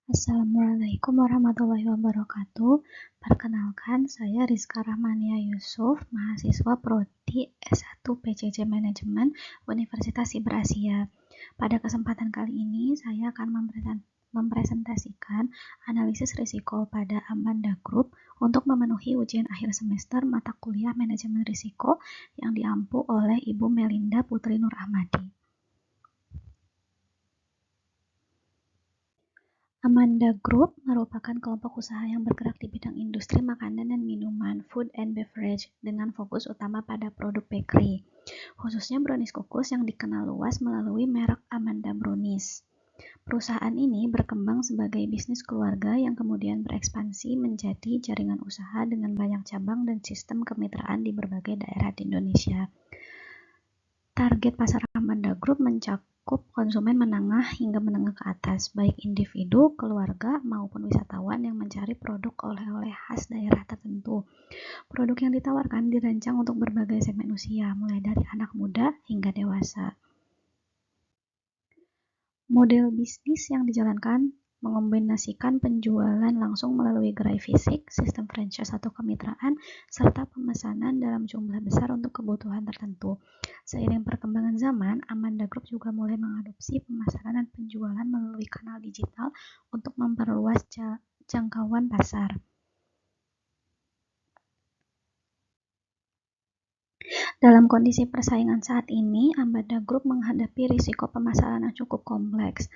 Assalamualaikum warahmatullahi wabarakatuh. Perkenalkan, saya Rizka Rahmania Yusuf, mahasiswa Prodi S1 PJJ Manajemen Universitas Siber Asia. Pada kesempatan kali ini, saya akan mempresentasikan analisis risiko pada Amanda Group untuk memenuhi ujian akhir semester mata kuliah manajemen risiko yang diampu oleh Ibu Melinda Putri Nur Ahmadi. Amanda Group merupakan kelompok usaha yang bergerak di bidang industri makanan dan minuman, food and beverage, dengan fokus utama pada produk bakery, khususnya brownies kukus yang dikenal luas melalui merek Amanda Brownies. Perusahaan ini berkembang sebagai bisnis keluarga yang kemudian berekspansi menjadi jaringan usaha dengan banyak cabang dan sistem kemitraan di berbagai daerah di Indonesia. Target pasar Amanda Group mencakup konsumen menengah hingga menengah ke atas, baik individu, keluarga, maupun wisatawan yang mencari produk oleh-oleh khas daerah tertentu. Produk yang ditawarkan dirancang untuk berbagai segmen usia, mulai dari anak muda hingga dewasa. Model bisnis yang dijalankan mengombinasikan penjualan langsung melalui gerai fisik, sistem franchise atau kemitraan, serta pemesanan dalam jumlah besar untuk kebutuhan tertentu. Seiring perkembangan zaman, Amanda Group juga mulai mengadopsi pemasaran dan penjualan melalui kanal digital untuk memperluas jangkauan pasar. Dalam kondisi persaingan saat ini, Amanda Group menghadapi risiko pemasaran yang cukup kompleks.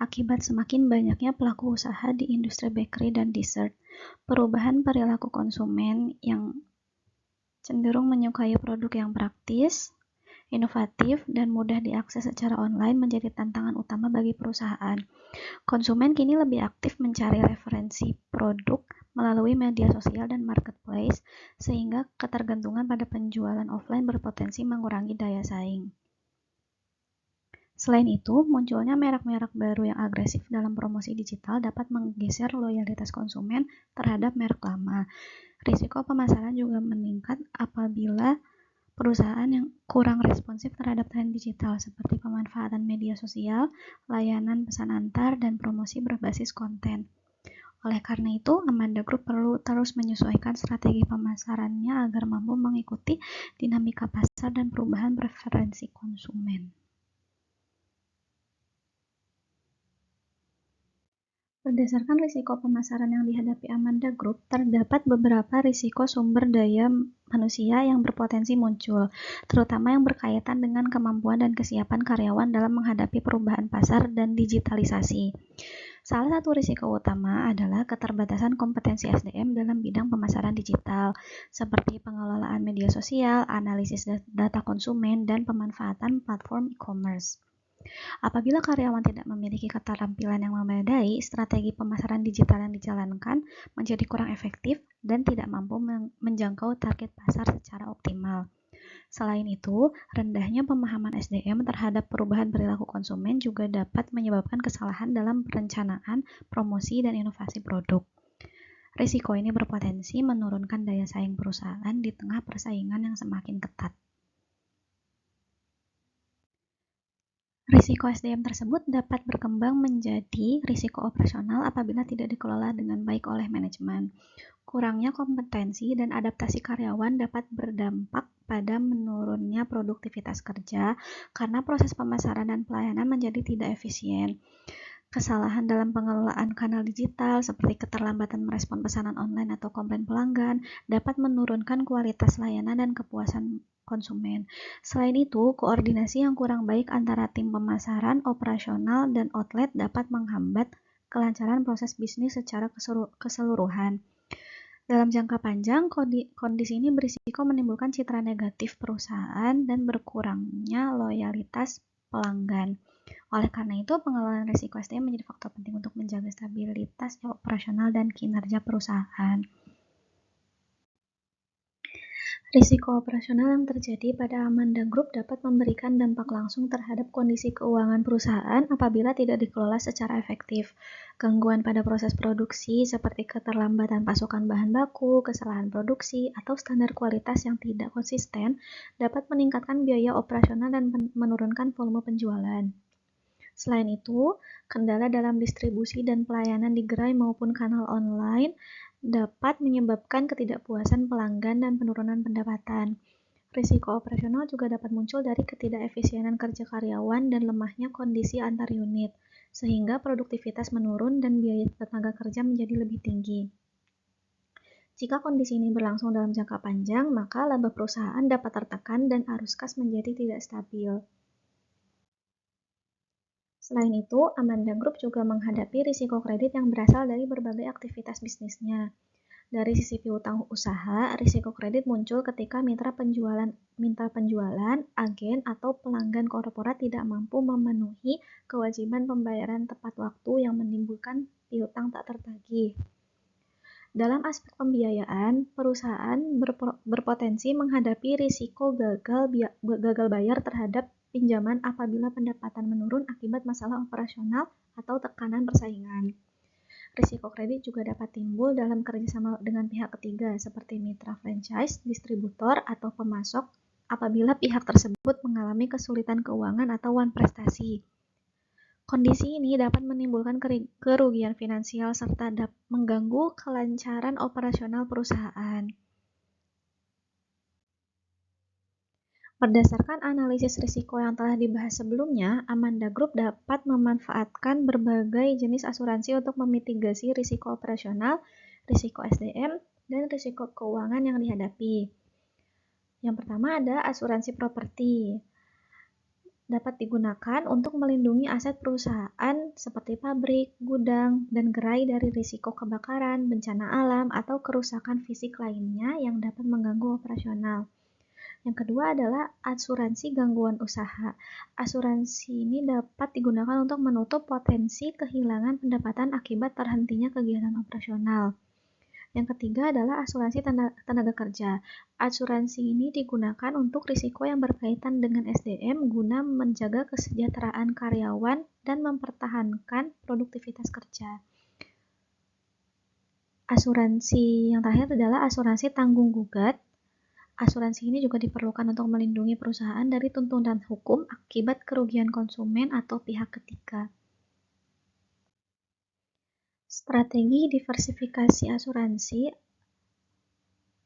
Akibat semakin banyaknya pelaku usaha di industri bakery dan dessert, perubahan perilaku konsumen yang cenderung menyukai produk yang praktis, inovatif, dan mudah diakses secara online menjadi tantangan utama bagi perusahaan. Konsumen kini lebih aktif mencari referensi produk melalui media sosial dan marketplace, sehingga ketergantungan pada penjualan offline berpotensi mengurangi daya saing. Selain itu, munculnya merek-merek baru yang agresif dalam promosi digital dapat menggeser loyalitas konsumen terhadap merek lama. Risiko pemasaran juga meningkat apabila perusahaan yang kurang responsif terhadap tren digital seperti pemanfaatan media sosial, layanan pesan antar, dan promosi berbasis konten. Oleh karena itu, Amanda Group perlu terus menyesuaikan strategi pemasarannya agar mampu mengikuti dinamika pasar dan perubahan preferensi konsumen. Berdasarkan risiko pemasaran yang dihadapi Amanda Group, terdapat beberapa risiko sumber daya manusia yang berpotensi muncul, terutama yang berkaitan dengan kemampuan dan kesiapan karyawan dalam menghadapi perubahan pasar dan digitalisasi. Salah satu risiko utama adalah keterbatasan kompetensi SDM dalam bidang pemasaran digital, seperti pengelolaan media sosial, analisis data konsumen, dan pemanfaatan platform e-commerce. Apabila karyawan tidak memiliki keterampilan yang memadai, strategi pemasaran digital yang dijalankan menjadi kurang efektif dan tidak mampu menjangkau target pasar secara optimal. Selain itu, rendahnya pemahaman SDM terhadap perubahan perilaku konsumen juga dapat menyebabkan kesalahan dalam perencanaan, promosi, dan inovasi produk. Risiko ini berpotensi menurunkan daya saing perusahaan di tengah persaingan yang semakin ketat. Risiko SDM tersebut dapat berkembang menjadi risiko operasional apabila tidak dikelola dengan baik oleh manajemen. Kurangnya kompetensi dan adaptasi karyawan dapat berdampak pada menurunnya produktivitas kerja karena proses pemasaran dan pelayanan menjadi tidak efisien. Kesalahan dalam pengelolaan kanal digital seperti keterlambatan merespon pesanan online atau komplain pelanggan dapat menurunkan kualitas layanan dan kepuasan konsumen. Selain itu, koordinasi yang kurang baik antara tim pemasaran, operasional, dan outlet dapat menghambat kelancaran proses bisnis secara keseluruhan. Dalam jangka panjang, kondisi ini berisiko menimbulkan citra negatif perusahaan dan berkurangnya loyalitas pelanggan. Oleh karena itu, pengelolaan risiko SDM menjadi faktor penting untuk menjaga stabilitas operasional dan kinerja perusahaan. Risiko operasional yang terjadi pada Amanda Group dapat memberikan dampak langsung terhadap kondisi keuangan perusahaan apabila tidak dikelola secara efektif. Gangguan pada proses produksi seperti keterlambatan pasokan bahan baku, kesalahan produksi, atau standar kualitas yang tidak konsisten dapat meningkatkan biaya operasional dan menurunkan volume penjualan. Selain itu, kendala dalam distribusi dan pelayanan di gerai maupun kanal online dapat menyebabkan ketidakpuasan pelanggan dan penurunan pendapatan. Risiko operasional juga dapat muncul dari ketidakefisienan kerja karyawan dan lemahnya kondisi antar unit, sehingga produktivitas menurun dan biaya tenaga kerja menjadi lebih tinggi. Jika kondisi ini berlangsung dalam jangka panjang, maka laba perusahaan dapat tertekan dan arus kas menjadi tidak stabil. Selain itu, Amanda Group juga menghadapi risiko kredit yang berasal dari berbagai aktivitas bisnisnya. Dari sisi piutang usaha, risiko kredit muncul ketika mitra penjualan, agen, atau pelanggan korporat tidak mampu memenuhi kewajiban pembayaran tepat waktu yang menimbulkan piutang tak tertagih. Dalam aspek pembiayaan, perusahaan berpotensi menghadapi risiko gagal bayar terhadap pinjaman apabila pendapatan menurun akibat masalah operasional atau tekanan persaingan. Risiko kredit juga dapat timbul dalam kerjasama dengan pihak ketiga seperti mitra franchise, distributor, atau pemasok apabila pihak tersebut mengalami kesulitan keuangan atau wan prestasi. Kondisi ini dapat menimbulkan kerugian finansial serta mengganggu kelancaran operasional perusahaan. Berdasarkan analisis risiko yang telah dibahas sebelumnya, Amanda Group dapat memanfaatkan berbagai jenis asuransi untuk memitigasi risiko operasional, risiko SDM, dan risiko keuangan yang dihadapi. Yang pertama ada asuransi properti. Dapat digunakan untuk melindungi aset perusahaan seperti pabrik, gudang, dan gerai dari risiko kebakaran, bencana alam, atau kerusakan fisik lainnya yang dapat mengganggu operasional. Yang kedua adalah asuransi gangguan usaha. Asuransi ini dapat digunakan untuk menutup potensi kehilangan pendapatan akibat terhentinya kegiatan operasional. Yang ketiga adalah asuransi tenaga kerja. Asuransi ini digunakan untuk risiko yang berkaitan dengan SDM guna menjaga kesejahteraan karyawan dan mempertahankan produktivitas kerja. Asuransi yang terakhir adalah asuransi tanggung gugat. Asuransi ini juga diperlukan untuk melindungi perusahaan dari tuntutan hukum akibat kerugian konsumen atau pihak ketiga. Strategi diversifikasi asuransi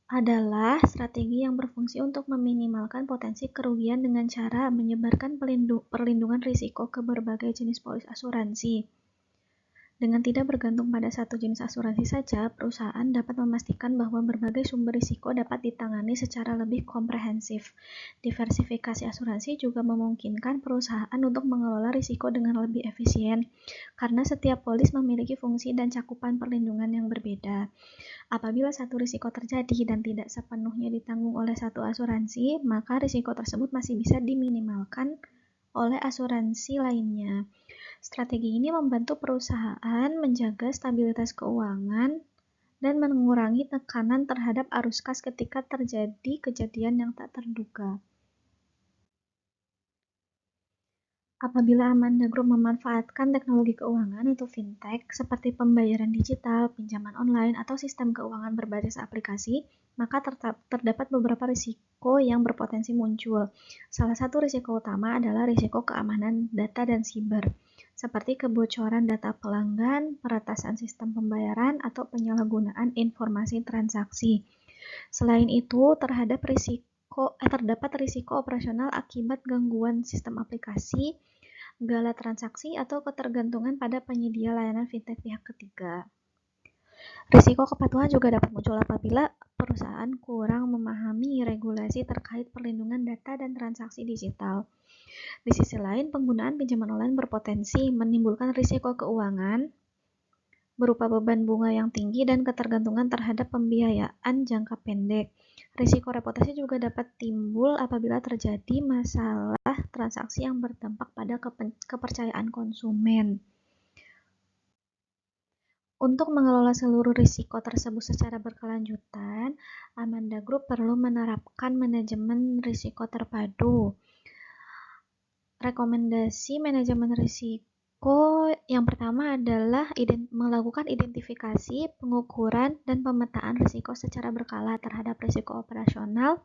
adalah strategi yang berfungsi untuk meminimalkan potensi kerugian dengan cara menyebarkan perlindungan risiko ke berbagai jenis polis asuransi. Dengan tidak bergantung pada satu jenis asuransi saja, perusahaan dapat memastikan bahwa berbagai sumber risiko dapat ditangani secara lebih komprehensif. Diversifikasi asuransi juga memungkinkan perusahaan untuk mengelola risiko dengan lebih efisien, karena setiap polis memiliki fungsi dan cakupan perlindungan yang berbeda. Apabila satu risiko terjadi dan tidak sepenuhnya ditanggung oleh satu asuransi, maka risiko tersebut masih bisa diminimalkan oleh asuransi lainnya. Strategi ini membantu perusahaan menjaga stabilitas keuangan dan mengurangi tekanan terhadap arus kas ketika terjadi kejadian yang tak terduga. Apabila Amanda Group memanfaatkan teknologi keuangan atau fintech seperti pembayaran digital, pinjaman online, atau sistem keuangan berbasis aplikasi, maka terdapat beberapa risiko yang berpotensi muncul. Salah satu risiko utama adalah risiko keamanan data dan siber, seperti kebocoran data pelanggan, peretasan sistem pembayaran, atau penyalahgunaan informasi transaksi. Selain itu, terdapat risiko operasional akibat gangguan sistem aplikasi, gala transaksi, atau ketergantungan pada penyedia layanan fintech pihak ketiga. Risiko kepatuhan juga dapat muncul apabila perusahaan kurang memahami regulasi terkait perlindungan data dan transaksi digital. Di sisi lain, penggunaan pinjaman online berpotensi menimbulkan risiko keuangan berupa beban bunga yang tinggi dan ketergantungan terhadap pembiayaan jangka pendek. Risiko reputasi juga dapat timbul apabila terjadi masalah transaksi yang berdampak pada kepercayaan konsumen. Untuk mengelola seluruh risiko tersebut secara berkelanjutan, Amanda Group perlu menerapkan manajemen risiko terpadu. Rekomendasi manajemen risiko yang pertama adalah melakukan identifikasi, pengukuran, dan pemetaan risiko secara berkala terhadap risiko operasional,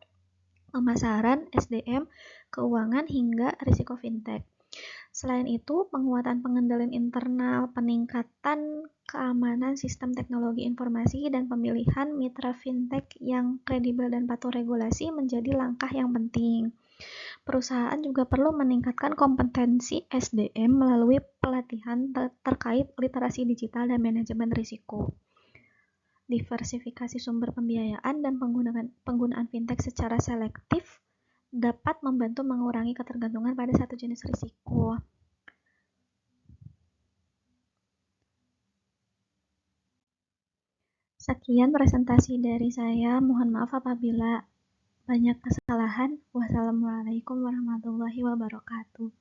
pemasaran, SDM, keuangan, hingga risiko fintech. Selain itu, penguatan pengendalian internal, peningkatan keamanan sistem teknologi informasi, dan pemilihan mitra fintech yang kredibel dan patuh regulasi menjadi langkah yang penting. Perusahaan juga perlu meningkatkan kompetensi SDM melalui pelatihan terkait literasi digital dan manajemen risiko. Diversifikasi sumber pembiayaan dan penggunaan fintech secara selektif dapat membantu mengurangi ketergantungan pada satu jenis risiko. Sekian presentasi dari saya. Mohon maaf apabila banyak kesalahan. Wassalamualaikum warahmatullahi wabarakatuh.